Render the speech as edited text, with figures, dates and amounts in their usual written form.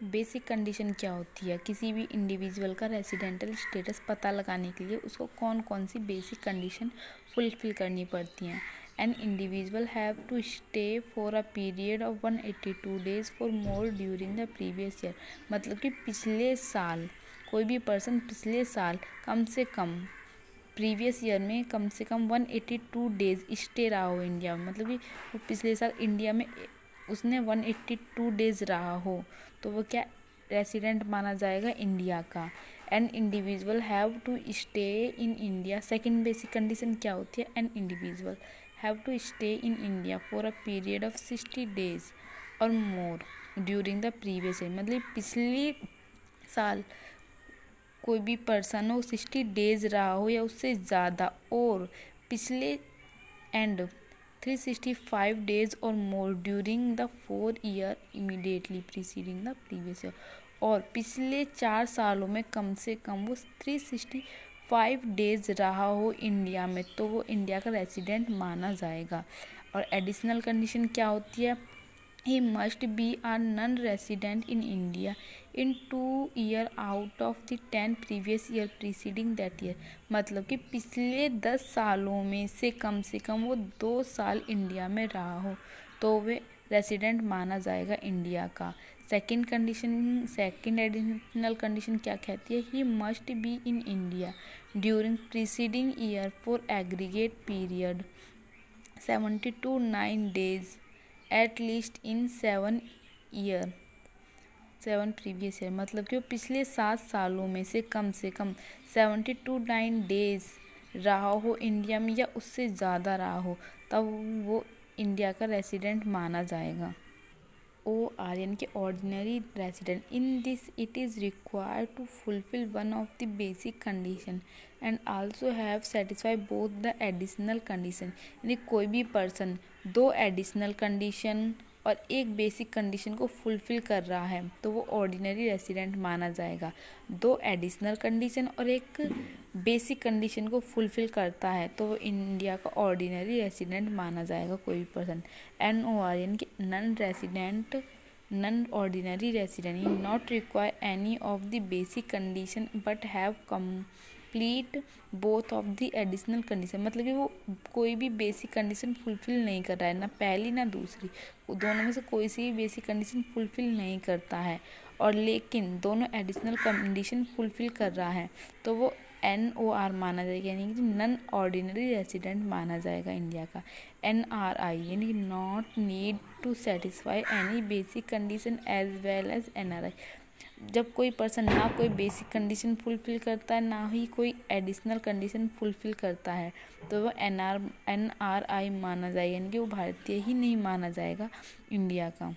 Basic condition क्या होती है? किसी भी इंडिविजुअल का रेसिडेंटल स्टेटस पता लगाने के लिए उसको कौन कौन सी बेसिक कंडीशन फुलफिल करनी पड़ती हैं। An individual have to stay for a period of 182 days for more during the previous year. मतलब कि पिछले साल कोई भी पर्सन पिछले साल कम से कम प्रीवियस ईयर में कम से कम 182 डेज स्टे रहा हो इंडिया में। मतलब कि वो पिछले साल इंडिया में उसने 182 डेज रहा हो तो वो क्या रेसिडेंट माना जाएगा इंडिया का। An individual have to stay in India. Second basic condition क्या होती है? An individual have to stay in India for a period of 60 days और more during the previous year. मतलब पिछली साल कोई भी पर्सन हो 60 डेज रहा हो या उससे ज़्यादा और पिछले एंड 365 डेज और more during the 4 year immediately preceding the previous year. और पिछले 4 सालों में कम से कम वो 365 डेज रहा हो इंडिया में तो वो इंडिया का रेसिडेंट माना जाएगा। और एडिशनल कंडीशन क्या होती है? He must be a non-resident in India in 2 years out of the 10 previous year preceding that year। मतलब कि पिछले 10 सालों में से कम वो 2 साल इंडिया में रहा हो तो वे रेसिडेंट माना जाएगा इंडिया का। सेकेंड एडिशनल कंडीशन क्या कहती है? He must be in India during preceding year for aggregate period 7 days at least in 7 previous year. मतलब कि वो पिछले 7 सालों में से कम 9 डेज रहा हो इंडिया में या उससे ज़्यादा रहा हो तब वो इंडिया का रेसिडेंट माना जाएगा। OR यानी कि ordinary resident. In this it is required to fulfil one of the basic condition and also have satisfy both the additional condition. यानी कोई भी पर्सन 2 एडिशनल कंडीशन और एक बेसिक कंडीशन को फुलफिल कर रहा है तो वो ऑर्डिनरी रेसिडेंट माना जाएगा। 2 एडिशनल कंडीशन और एक बेसिक कंडीशन को फुलफिल करता है तो वो इंडिया का ऑर्डिनरी रेसिडेंट माना जाएगा कोई भी पर्सन। NOR यानी कि non ordinary resident not require any of the basic condition but have complete both of the additional condition. मतलब कि वो कोई भी बेसिक कंडीशन फुलफिल नहीं कर रहा है, ना पहली ना दूसरी, वो दोनों में से कोई सी भी बेसिक कंडीशन फुलफिल नहीं करता है और लेकिन दोनों एडिशनल कंडीशन फुलफिल कर रहा है तो वो NOR माना जाएगा यानी कि नॉन ऑर्डिनरी रेसिडेंट माना जाएगा इंडिया का। NRI यानी कि not need to satisfy any basic condition as well as NRI। जब कोई पर्सन ना कोई बेसिक कंडीशन फुलफिल करता है ना ही कोई एडिशनल कंडीशन फुलफिल करता है तो वो NRI माना जाएगा यानी कि वो भारतीय ही नहीं माना जाएगा इंडिया का।